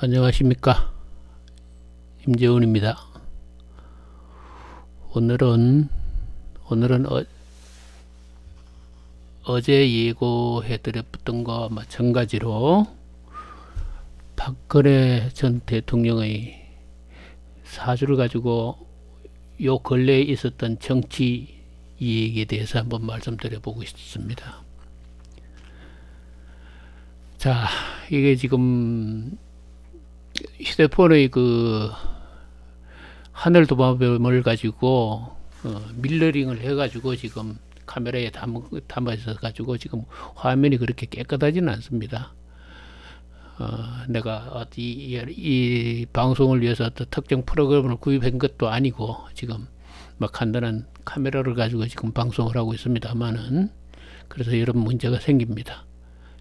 안녕하십니까, 임재훈입니다. 오늘은 어제 예고해드렸던 것과 마찬가지로 박근혜 전 대통령의 사주를 가지고 요 근래에 있었던 정치 이익에 대해서 한번 말씀드려보고 싶습니다. 자, 이게 지금 휴대폰의 그 하늘 도마뱀을 가지고 밀러링을 해가지고 지금 카메라에 담아서 가지고 지금 화면이 그렇게 깨끗하지는 않습니다. 내가 이 방송을 위해서 어떤 특정 프로그램을 구입한 것도 아니고 지금 막 간단한 카메라를 가지고 지금 방송을 하고 있습니다만은, 그래서 이런 문제가 생깁니다.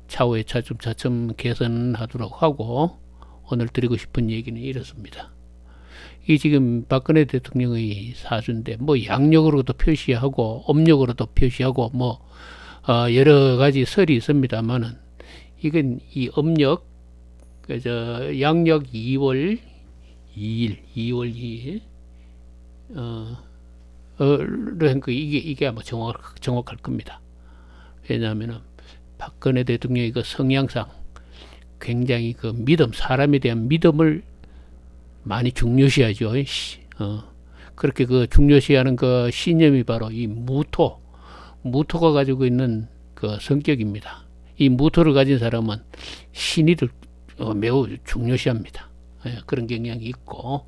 차후에 차츰 개선하도록 하고, 오늘 드리고 싶은 얘기는 이렇습니다. 이 지금 박근혜 대통령의 사주인데 양력으로도 표시하고 음력으로도 표시하고 여러 가지 설이 있습니다만은, 이건 이 음력 양력 2월 2일 이게 아마 정확할 겁니다. 왜냐하면은 박근혜 대통령의 그 성향상 굉장히 그 사람에 대한 믿음을 많이 중요시하죠. 그렇게 그 중요시하는 그 신념이 바로 이 무토가 가지고 있는 그 성격입니다. 이 무토를 가진 사람은 신의를 매우 중요시합니다. 그런 경향이 있고,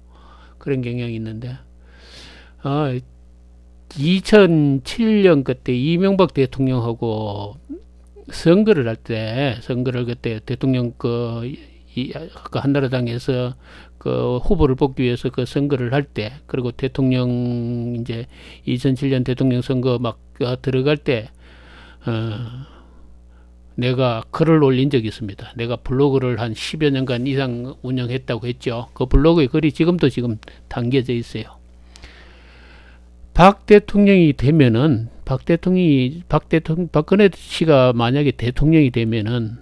그런 경향이 있는데, 2007년 그때 이명박 대통령하고 선거를 그때 대통령 그 한나라당에서 그 후보를 뽑기 위해서 그 선거를 할 때, 그리고 대통령 이제 2007년 대통령 선거 막 들어갈 때 내가 글을 올린 적이 있습니다. 내가 블로그를 한 10여 년간 이상 운영했다고 했죠. 그 블로그의 글이 지금 담겨져 있어요. 박근혜 씨가 만약에 대통령이 되면은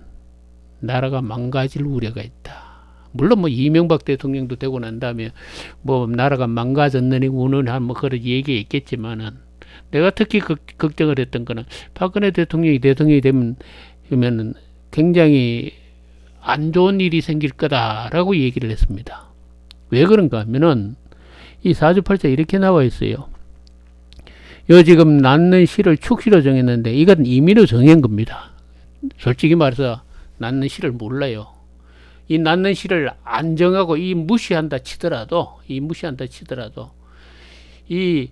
나라가 망가질 우려가 있다. 물론 이명박 대통령도 되고 난 다음에 나라가 망가졌느니 우는 그런 얘기 있겠지만은, 내가 특히 걱정을 했던 거는 박근혜 대통령이 되면은 굉장히 안 좋은 일이 생길 거다라고 얘기를 했습니다. 왜 그런가 하면은 이 사주팔자 이렇게 나와 있어요. 지금 낳는 시를 축시로 정했는데 이건 임의로 정한 겁니다. 솔직히 말해서 낳는 시를 몰라요. 이 낳는 시를 안 정하고 무시한다 치더라도 이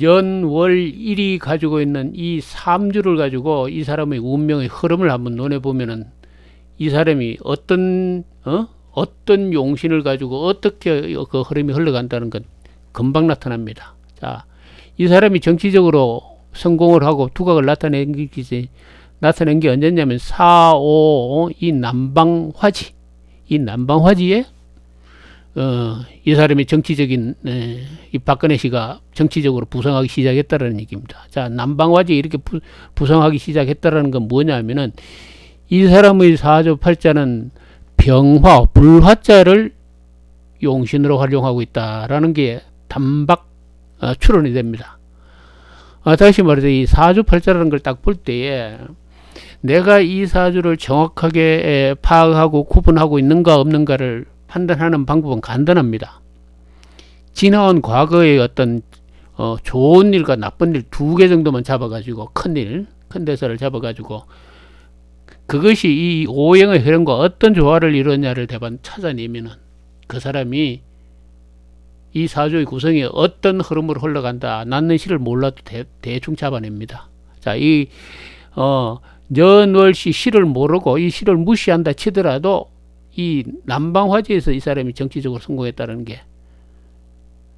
연월일이 가지고 있는 이 3주를 가지고 이 사람의 운명의 흐름을 한번 논해 보면은, 이 사람이 어떤 용신을 가지고 어떻게 그 흐름이 흘러간다는 건 금방 나타납니다. 자, 이 사람이 정치적으로 성공을 하고 두각을 나타낸 게 언제냐면 4, 5, 이 남방화지에 이 사람이 정치적인 이 박근혜 씨가 정치적으로 부상하기 시작했다라는 얘기입니다. 자, 남방화지에 이렇게 부상하기 시작했다라는 건 뭐냐면은, 이 사람의 사주팔자는 불화자를 용신으로 활용하고 있다라는 게 단박 추론이 됩니다. 다시 말해서 이 사주팔자라는 걸 딱 볼 때에 내가 이 사주를 정확하게 파악하고 구분하고 있는가 없는가를 판단하는 방법은 간단합니다. 지나온 과거의 어떤 좋은 일과 나쁜 일 2개 정도만 잡아가지고 큰 대사를 잡아가지고 그것이 이 오행의 흐름과 어떤 조화를 이루느냐를 대반 찾아내면은 그 사람이 이 사주의 구성이 어떤 흐름으로 흘러간다, 낳는 시를 몰라도 대충 잡아냅니다. 자, 이 연월시 시를 모르고 이 시를 무시한다 치더라도 이 남방화지에서 이 사람이 정치적으로 성공했다는 게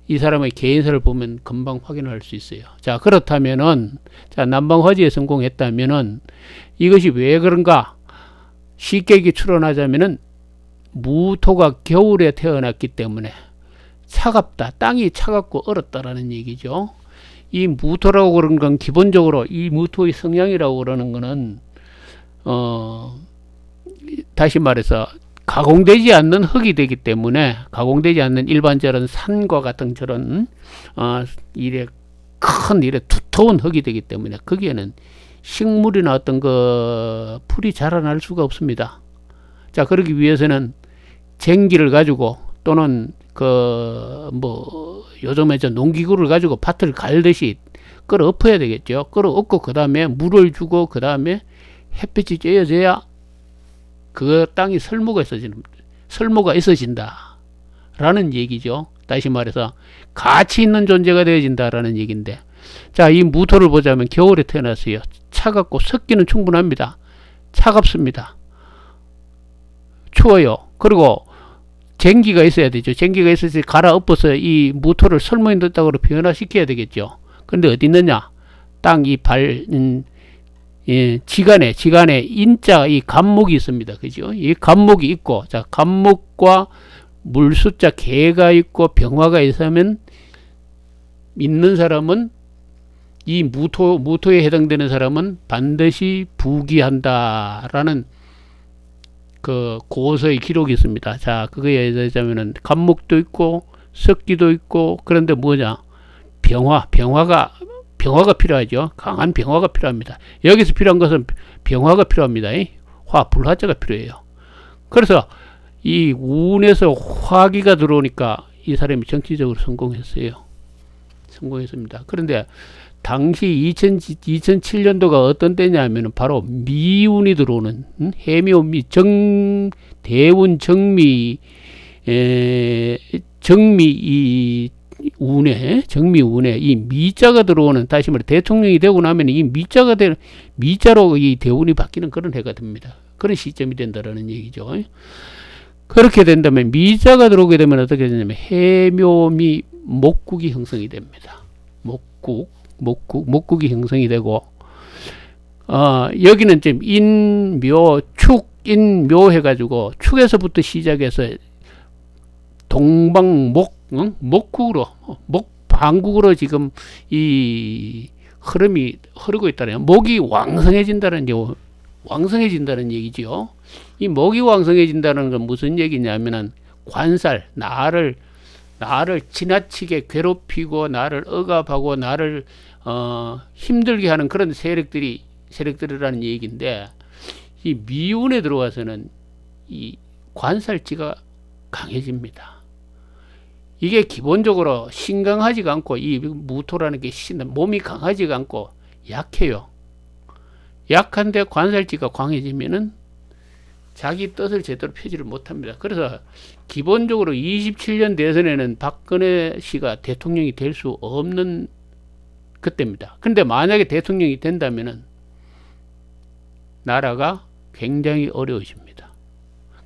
이 사람의 개인사를 보면 금방 확인할 수 있어요. 자, 그렇다면은, 남방화지에 성공했다면은 이것이 왜 그런가? 쉽게 추론하자면은 무토가 겨울에 태어났기 때문에 차갑다, 땅이 차갑고 얼었다라는 얘기죠. 이 무토라고 그러는 건 기본적으로 이 무토의 성향이라고 그러는 거는 다시 말해서 가공되지 않는 흙이 되기 때문에, 가공되지 않는 일반 저런 산과 같은 저런 이래 큰 이래 두터운 흙이 되기 때문에 거기에는 식물이나 어떤 그 풀이 자라날 수가 없습니다. 자, 그러기 위해서는 쟁기를 가지고 또는 그 뭐 요즘에 저 농기구를 가지고 밭을 갈듯이 끌어 엎어야 되겠죠. 끌어 엎고 그 다음에 물을 주고 그 다음에 햇빛이 쬐어져야 그 땅이 설모가 있어진다 라는 얘기죠. 다시 말해서 가치 있는 존재가 되어진다라는 얘기인데, 자, 이 무토를 보자면 겨울에 태어났어요. 차갑고 습기는 충분합니다. 차갑습니다. 추워요. 그리고 쟁기가 있어야 되죠. 쟁기가 있어서 갈아엎어서 이 무토를 설모인 땅으로 변화시켜야 되겠죠. 근데 어디 있느냐? 땅 이 지간에 인자 이 간목이 있습니다. 그죠? 이 간목이 있고, 자, 간목과 물숫자 개가 있고 병화가 있으면 있는 사람은 이 무토에 해당되는 사람은 반드시 부귀한다라는 그 고서의 기록이 있습니다. 자, 그거에 의하자면은 간목도 있고 습기도 있고, 그런데 뭐냐? 병화가 필요하죠. 강한 병화가 필요합니다. 여기서 필요한 것은 병화가 필요합니다. 불화자가 필요해요. 그래서 이 운에서 화기가 들어오니까 이 사람이 정치적으로 성공했습니다. 그런데 당시 2007년도가 어떤 때냐면은 바로 미운이 들어오는 해묘미 대운 정미 정미운에 이 미자가 들어오는, 다시 말해 대통령이 되고 나면 이 미자로 이 대운이 바뀌는 그런 해가 됩니다. 그런 시점이 된다라는 얘기죠. 그렇게 된다면 미자가 들어오게 되면 어떻게 되냐면 해묘미 목국이 형성이 됩니다. 목국이 형성이 되고, 여기는 지금 인묘 해가지고 축에서부터 시작해서 목국으로 방국으로 지금 이 흐름이 흐르고 있다는, 목이 왕성해진다는 얘기죠. 이 목이 왕성해진다는 건 무슨 얘기냐면은 관살, 나를 지나치게 괴롭히고 나를 억압하고 나를 힘들게 하는 그런 세력들이라는 얘기인데, 이 미운에 들어와서는 이 관살지가 강해집니다. 이게 기본적으로 신강하지가 않고, 이 무토라는 게 몸이 강하지가 않고 약해요. 약한데 관살지가 강해지면은 자기 뜻을 제대로 펴지를 못합니다. 그래서 기본적으로 27년 대선에는 박근혜 씨가 대통령이 될 수 없는 그때입니다. 근데 만약에 대통령이 된다면은 나라가 굉장히 어려워집니다.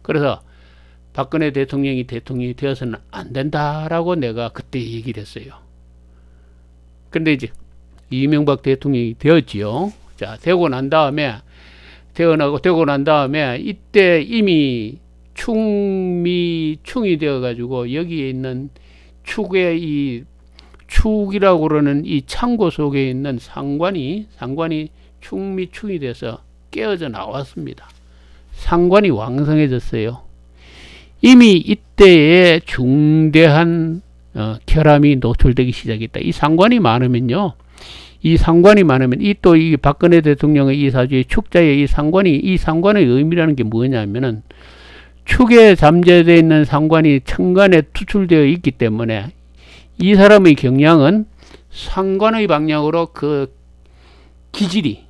그래서 박근혜 대통령이 되어서는 안 된다라고 내가 그때 얘기를 했어요. 근데 이제 이명박 대통령이 되었지요. 자, 되고 난 다음에 이때 이미 충이 되어가지고 여기에 있는 축이라고 그러는 이 창고 속에 있는 상관이 충이 돼서 깨어져 나왔습니다. 상관이 왕성해졌어요. 이미 이때에 중대한 결함이 노출되기 시작했다. 이 상관이 많으면요. 이 박근혜 대통령의 이 사주의 축자의 이 상관의 의미라는 게 뭐냐면은 축에 잠재되어 있는 상관이 천간에 투출되어 있기 때문에 이 사람의 경향은 상관의 방향으로 그 기질이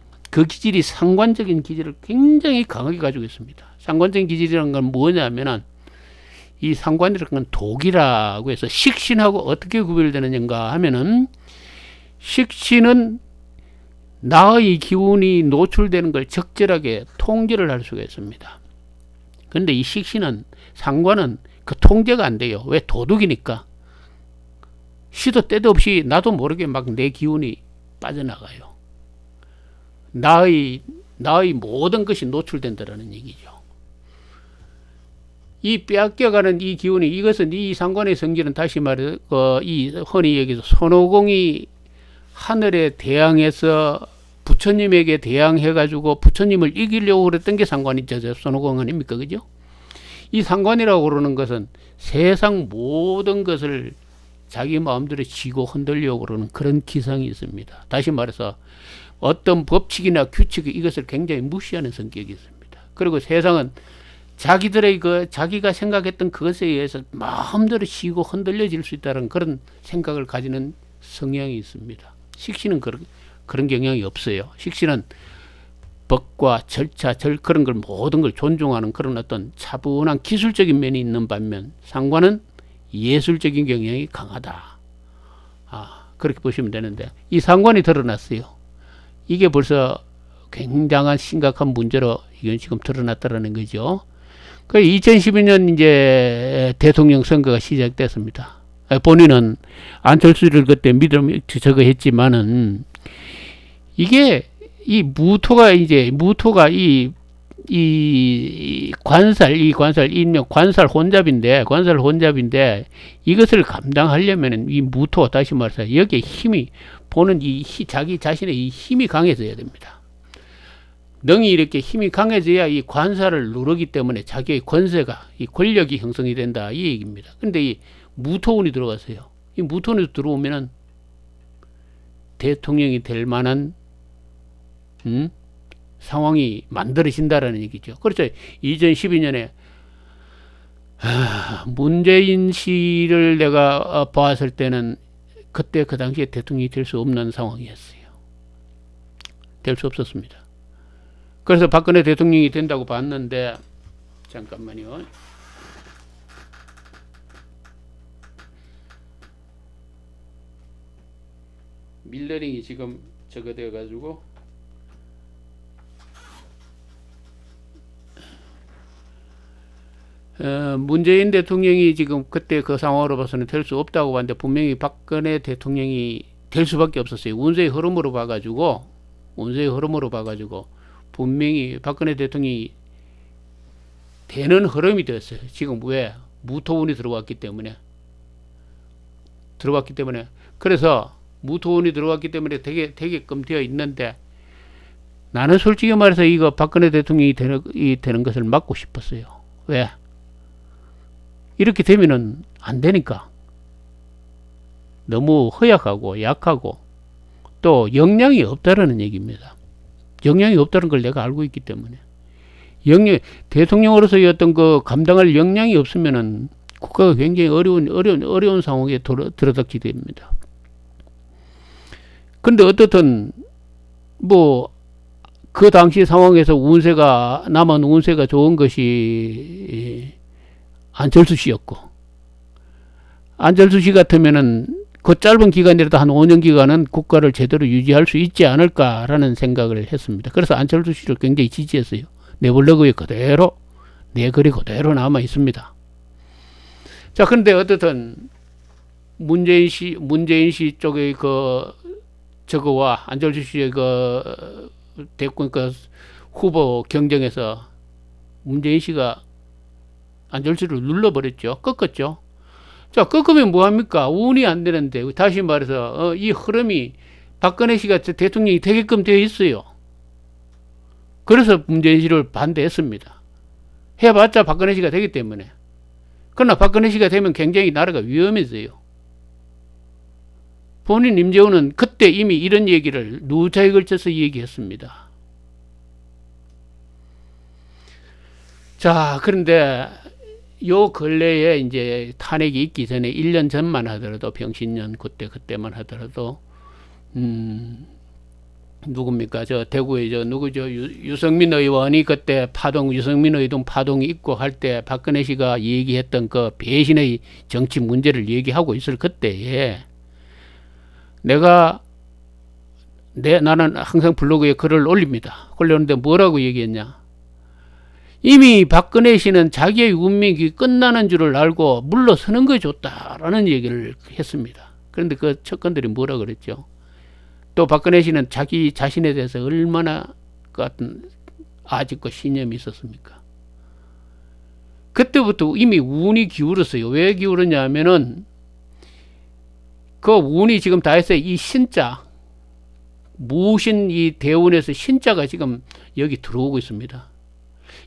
상관적인 기질을 굉장히 강하게 가지고 있습니다. 상관적인 기질이라는 건 뭐냐면은 이 상관이라는 건 독이라고 해서 식신하고 어떻게 구별되느냐 하면은, 식신은 나의 기운이 노출되는 걸 적절하게 통제를 할 수가 있습니다. 근데 이 상관은 그 통제가 안 돼요. 왜? 도둑이니까. 시도 때도 없이 나도 모르게 막 내 기운이 빠져나가요. 나의 모든 것이 노출된다라는 얘기죠. 이 빼앗겨가는 이 기운이, 이것은 이 상관의 성질은 다시 말해 이 흔히 얘기해서 손오공이 하늘에 대항해서 부처님에게 대항해가지고 부처님을 이기려고 그랬던 게 상관이죠. 손오공 아닙니까? 그죠? 이 상관이라고 그러는 것은 세상 모든 것을 자기 마음대로 쥐고 흔들려고 그러는 그런 기성이 있습니다. 다시 말해서 어떤 법칙이나 규칙 이것을 굉장히 무시하는 성격이 있습니다. 그리고 세상은 자기들의 자기가 생각했던 그것에 의해서 마음대로 쥐고 흔들려질 수 있다는 그런 생각을 가지는 성향이 있습니다. 식신은 그런 경향이 없어요. 식신은 법과 절차, 그런 걸 모든 걸 존중하는 그런 어떤 차분한 기술적인 면이 있는 반면 상관은 예술적인 경향이 강하다. 그렇게 보시면 되는데 이 상관이 드러났어요. 이게 벌써 굉장한 심각한 문제로 이건 지금 드러났다라는 거죠. 그 2012년 이제 대통령 선거가 시작됐습니다. 본인은 안철수를 그때 믿음 저거 했지만은 이게 이 무토가 이 관살 일명 관살 혼잡인데 이것을 감당하려면은 이 무토 다시 말해서 여기에 힘이 보는 자기 자신의 이 힘이 강해져야 됩니다. 능이 이렇게 힘이 강해져야 이 관살을 누르기 때문에 자기의 권세가 이 권력이 형성이 된다 이 얘기입니다. 근데 이 무토운이 들어갔어요. 이 무토운이 들어오면은 대통령이 될 만한 상황이 만들어진다라는 얘기죠. 그렇죠. 2012년에 문재인 씨를 내가 봤을 때는 그때 그 당시에 대통령이 될 수 없는 상황이었어요. 될 수 없었습니다. 그래서 박근혜 대통령이 된다고 봤는데 잠깐만요. 밀러링이 지금 저거 돼가지고 문재인 대통령이 지금 그때 그 상황으로 봐서는 될 수 없다고 봤는데 분명히 박근혜 대통령이 될 수밖에 없었어요. 운세의 흐름으로 봐가지고 분명히 박근혜 대통령이 되는 흐름이 됐어요. 지금 왜? 무토운이 들어왔기 때문에. 그래서 무토운이 들어왔기 때문에 되게끔 되어 있는데 나는 솔직히 말해서 이거 박근혜 대통령이 되는 것을 막고 싶었어요. 왜? 이렇게 되면은 안 되니까. 너무 허약하고 약하고 또 역량이 없다라는 얘기입니다. 역량이 없다는 걸 내가 알고 있기 때문에. 대통령으로서의 어떤 그 감당할 역량이 없으면은 국가가 굉장히 어려운 상황에 들어닥치게 됩니다. 근데 어떻든 그 당시 상황에서 남은 운세가 좋은 것이 안철수 씨였고, 안철수 씨 같으면은 그 짧은 기간이라도 한 5년 기간은 국가를 제대로 유지할 수 있지 않을까라는 생각을 했습니다. 그래서 안철수 씨를 굉장히 지지했어요. 내 블로그에 그대로, 내 글이 그대로 남아 있습니다. 자, 근데 어떻든 문재인 씨 쪽의 저거와 안철수 씨의 대권 후보 경쟁에서 문재인 씨가 안철수를 눌러버렸죠. 꺾었죠. 자, 꺾으면 뭐합니까? 운이 안 되는데, 다시 말해서, 이 흐름이 박근혜 씨가 대통령이 되게끔 되어 있어요. 그래서 문재인 씨를 반대했습니다. 해봤자 박근혜 씨가 되기 때문에. 그러나 박근혜 씨가 되면 굉장히 나라가 위험해져요. 본인 임재훈은 그때 이미 이런 얘기를 누차에 걸쳐서 얘기했습니다. 자, 그런데 요 근래에 이제 탄핵이 있기 전에 1년 전만 하더라도 병신년 그때만 하더라도 누굽니까? 저 대구에 누구죠? 유승민 의원이 그때 유승민 의원 파동이 있고 할 때 박근혜 씨가 얘기했던 그 배신의 정치 문제를 얘기하고 있을 그때에 나는 항상 블로그에 글을 올립니다. 올렸는데 뭐라고 얘기했냐? 이미 박근혜 씨는 자기의 운명이 끝나는 줄을 알고 물러서는 게 좋다라는 얘기를 했습니다. 그런데 그 척건들이 뭐라 그랬죠? 또 박근혜 씨는 자기 자신에 대해서 얼마나 같은 아직도 신념이 있었습니까? 그때부터 이미 운이 기울었어요. 왜 기울었냐 하면은 그 운이 지금 다 했어요. 이 신자, 무신 이 대운에서 신자가 지금 여기 들어오고 있습니다.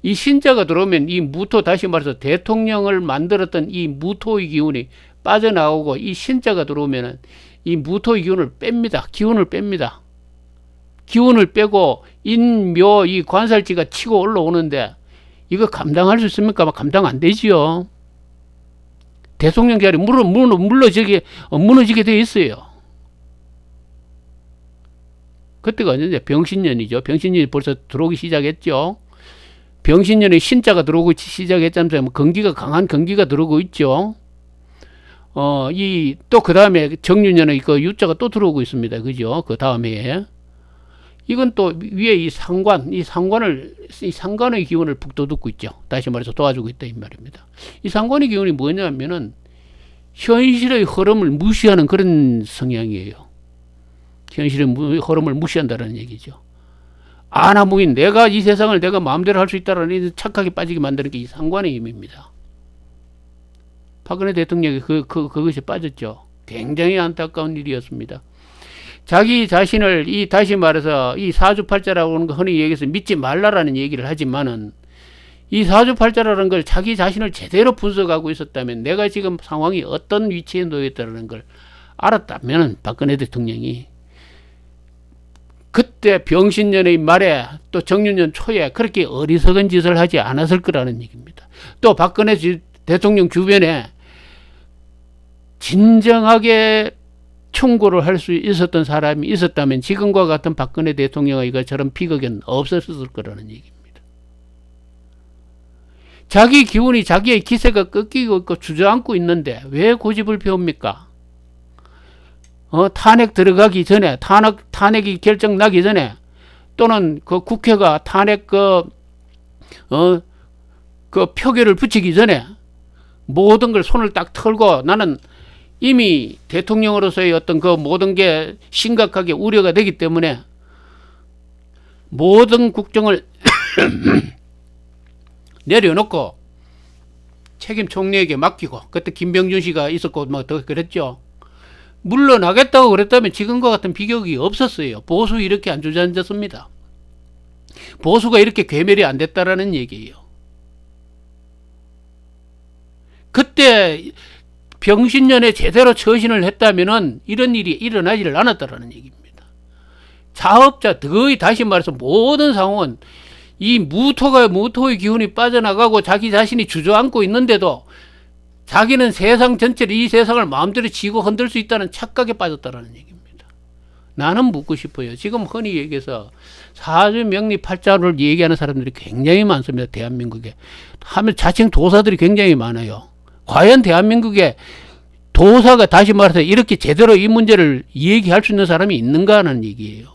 이 신자가 들어오면 이 무토, 다시 말해서 대통령을 만들었던 이 무토의 기운이 빠져나오고, 이 신자가 들어오면은 이 무토의 기운을 뺍니다. 기운을 뺍니다. 기운을 빼고 인묘 이 관살지가 치고 올라오는데, 이거 감당할 수 있습니까? 감당 안 되지요. 대통령 자리 무너지게 돼 있어요. 그때가 언제냐? 병신년이죠. 병신년이 벌써 들어오기 시작했죠. 병신년에 신자가 들어오기 시작했잖아요. 건기가, 강한 건기가 들어오고 있죠. 또 그 다음에 정유년에 그 유자가 또 들어오고 있습니다. 그죠? 그 다음에. 이건 또 위에 이 상관의 기운을 북돋고 있죠. 다시 말해서 도와주고 있다 이 말입니다. 이 상관의 기운이 뭐냐면은 현실의 흐름을 무시하는 그런 성향이에요. 현실의 흐름을 무시한다는 얘기죠. 아나무인, 내가 이 세상을 내가 마음대로 할 수 있다라는 착각에 빠지게 만드는 게 이 상관의 힘입니다. 박근혜 대통령이 그것이 빠졌죠. 굉장히 안타까운 일이었습니다. 자기 자신을 다시 말해서 이 사주팔자라고 하는 거 흔히 얘기해서 믿지 말라라는 얘기를 하지만은, 이 사주팔자라는 걸 자기 자신을 제대로 분석하고 있었다면, 내가 지금 상황이 어떤 위치에 놓여 있다는 걸 알았다면, 박근혜 대통령이 그때 병신년의 말에 또 정유년 초에 그렇게 어리석은 짓을 하지 않았을 거라는 얘기입니다. 또 박근혜 대통령 주변에 진정하게 충고를 할 수 있었던 사람이 있었다면 지금과 같은 박근혜 대통령의 이것처럼 비극은 없었을 거라는 얘기입니다. 자기 기운이, 자기의 기세가 꺾이고 있고 주저앉고 있는데 왜 고집을 피웁니까? 탄핵 들어가기 전에, 탄핵이 결정 나기 전에, 또는 그 국회가 탄핵 그 표결을 붙이기 전에 모든 걸 손을 딱 털고, 나는 이미 대통령으로서의 어떤 그 모든 게 심각하게 우려가 되기 때문에 모든 국정을 내려놓고 책임 총리에게 맡기고, 그때 김병준 씨가 있었고 뭐 더 그랬죠. 물러나겠다고 그랬다면 지금과 같은 비극이 없었어요. 보수 이렇게 안 주저앉았습니다. 보수가 이렇게 괴멸이 안 됐다라는 얘기예요. 그때 병신년에 제대로 처신을 했다면은 이런 일이 일어나지를 않았다라는 얘기입니다. 자업자, 거의 다시 말해서 모든 상황은 이 무토의 기운이 빠져나가고 자기 자신이 주저앉고 있는데도 자기는 세상 전체를, 이 세상을 마음대로 지고 흔들 수 있다는 착각에 빠졌다라는 얘기입니다. 나는 묻고 싶어요. 지금 흔히 얘기해서 사주명리팔자를 얘기하는 사람들이 굉장히 많습니다. 대한민국에. 하면 자칭 도사들이 굉장히 많아요. 과연 대한민국에 도사가, 다시 말해서 이렇게 제대로 이 문제를 얘기할 수 있는 사람이 있는가 하는 얘기예요.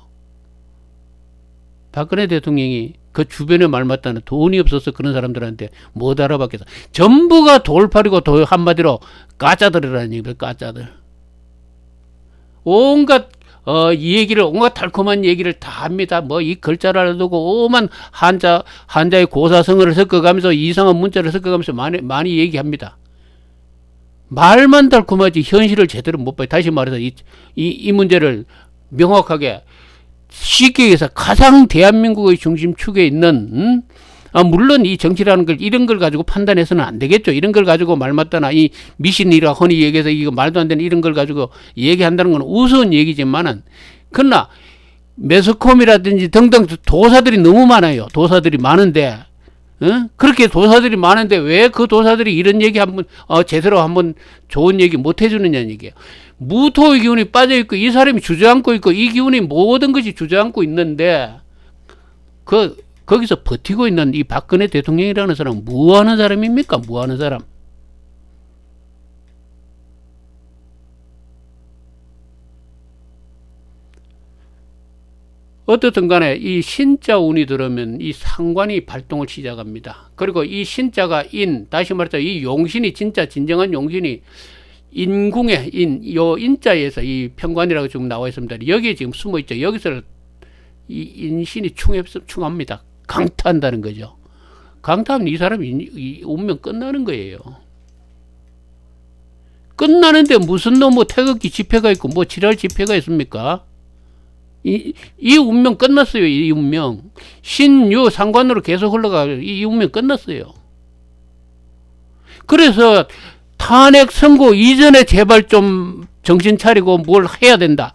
박근혜 대통령이 그 주변에 말 맞다는, 돈이 없어서 그런 사람들한테 못 알아봤겠어. 전부가 돌팔이고 한마디로 가짜들이라는 얘기입니다. 가짜들. 온갖 온갖 달콤한 얘기를 다 합니다. 뭐 이 글자를 알아두고 오만 한자의 고사성어를 섞어가면서 이상한 문자를 섞어가면서 많이 얘기합니다. 말만 달콤하지 현실을 제대로 못 봐요. 다시 말해서 이 문제를 명확하게 쉽게 얘기해서 가장 대한민국의 중심축에 있는, 물론 이 정치라는 걸 이런 걸 가지고 판단해서는 안 되겠죠. 이런 걸 가지고 말 맞다나 이 미신이라 흔히 얘기해서 이거 말도 안 되는 이런 걸 가지고 얘기한다는 건 우스운 얘기지만은, 그러나 매스컴이라든지 등등 도사들이 너무 많아요. 도사들이 많은데, 그렇게 도사들이 많은데 왜 그 도사들이 이런 얘기 한번 제대로 한번 좋은 얘기 못 해주느냐는 얘기예요. 무토의 기운이 빠져있고 이 사람이 주저앉고 있고 이 기운이 모든 것이 주저앉고 있는데 거기서 버티고 있는 이 박근혜 대통령이라는 사람은 뭐하는 사람입니까? 뭐하는 사람? 어떻든 간에 이 신자 운이 들어오면 이 상관이 발동을 시작합니다. 그리고 이 신자가 다시 말해서 이 용신이, 진짜 진정한 용신이 인궁의 요 인자에서 이 편관이라고 지금 나와 있습니다. 여기에 지금 숨어 있죠. 여기서 이 인신이 충합니다. 강타한다는 거죠. 강타하면 이 사람이 이 운명 끝나는 거예요. 끝나는데 무슨 태극기 집회가 있고 뭐 지랄 집회가 있습니까? 이 운명 끝났어요. 이 운명. 신유 상관으로 계속 흘러가고 이 운명 끝났어요. 그래서 탄핵 선고 이전에 제발 좀 정신 차리고 뭘 해야 된다.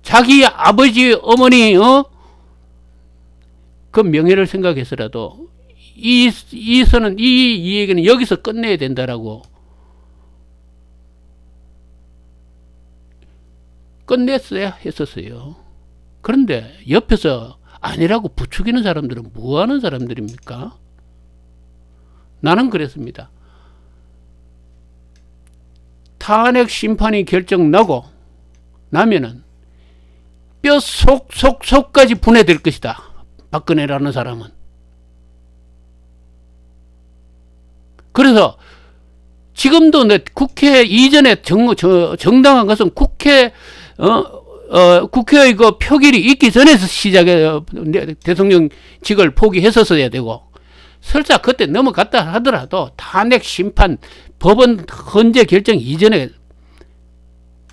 자기 아버지, 어머니, 그 명예를 생각해서라도 이 선은, 이 얘기는 여기서 끝내야 된다라고 끝냈어야 했었어요. 그런데 옆에서 아니라고 부추기는 사람들은 뭐 하는 사람들입니까? 나는 그랬습니다. 탄핵 심판이 결정나고 나면은 뼈 속까지 분해될 것이다. 박근혜라는 사람은. 그래서 지금도 국회 이전에 정당한 것은 국회의 그 표결이 있기 전에 시작해 대통령직을 포기했었어야 되고, 설사 그때 넘어갔다 하더라도 탄핵 심판 법원 헌재 결정 이전에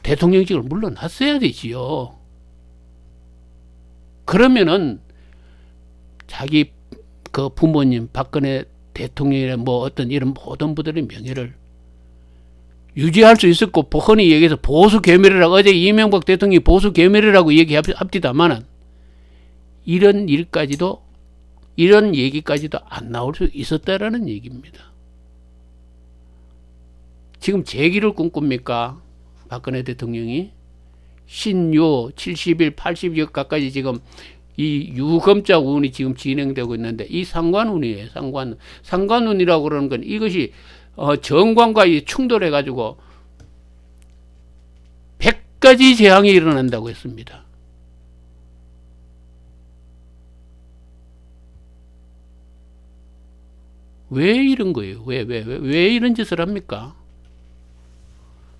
대통령직을 물러났어야 되지요. 그러면은 자기 그 부모님 박근혜 대통령이나 뭐 어떤 이런 모든 분들의 명예를 유지할 수 있었고, 흔히 얘기해서 보수 괴멸이라고, 어제 이명박 대통령이 보수 괴멸이라고 얘기합디다마는 이런 일까지도, 이런 얘기까지도 안 나올 수 있었다라는 얘기입니다. 지금 재기를 꿈꿉니까? 박근혜 대통령이 신유 70일, 80일 가까이 지금 이 유검자 운이 지금 진행되고 있는데, 이 상관운이에요. 상관운이라고 그러는 건 이것이 정관과 충돌해 가지고 100가지 재앙이 일어난다고 했습니다. 왜 이런 거예요? 왜 이런 짓을 합니까?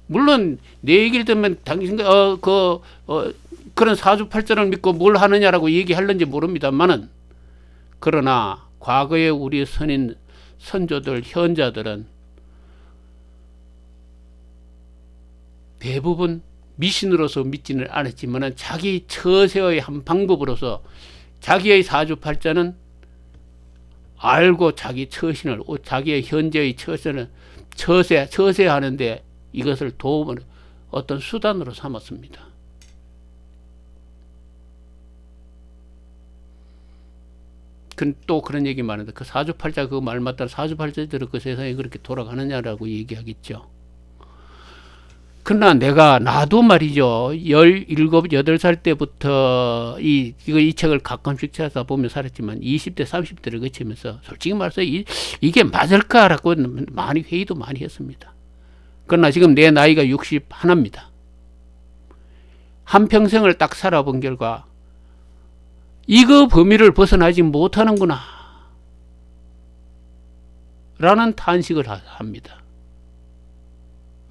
물론 내 얘기를 듣면 당신가 그런 사주팔자를 믿고 뭘 하느냐라고 얘기하는지 모릅니다만은, 그러나 과거에 우리 선조들, 현자들은 대부분 미신으로서 믿지는 않았지만 자기 처세의 한 방법으로서 자기의 사주팔자는 알고 자기 처신을, 자기의 현재의 처신을 처세하는데 이것을 도움을 어떤 수단으로 삼았습니다. 또 그런 얘기 많은데, 그 사주팔자 그 말 맞다, 사주팔자대로 그 세상이 그렇게 돌아가느냐라고 얘기하겠죠. 그러나 나도 말이죠. 17, 8살 때부터 이 책을 가끔씩 찾아서 보며 살았지만 20대, 30대를 거치면서 솔직히 말해서 이게 맞을까라고 많이 회의도 많이 했습니다. 그러나 지금 내 나이가 61입니다. 한평생을 딱 살아본 결과 이거 범위를 벗어나지 못하는구나 라는 탄식을 합니다.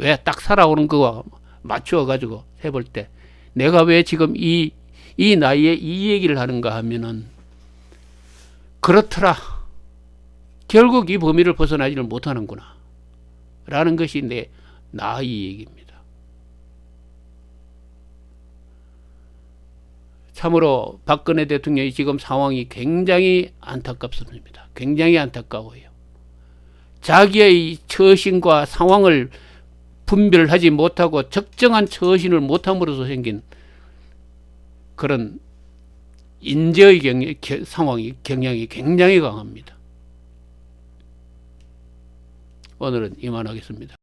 왜 딱 살아오는 거와 맞추어 가지고 해볼 때 내가 왜 지금 이 나이에 이 얘기를 하는가 하면은, 그렇더라, 결국 이 범위를 벗어나지를 못하는구나 라는 것이 내 나이 얘기입니다. 참으로 박근혜 대통령의 지금 상황이 굉장히 안타깝습니다. 굉장히 안타까워요. 자기의 처신과 상황을 분별하지 못하고 적정한 처신을 못함으로써 생긴 그런 인재의 경향이 굉장히 강합니다. 오늘은 이만하겠습니다.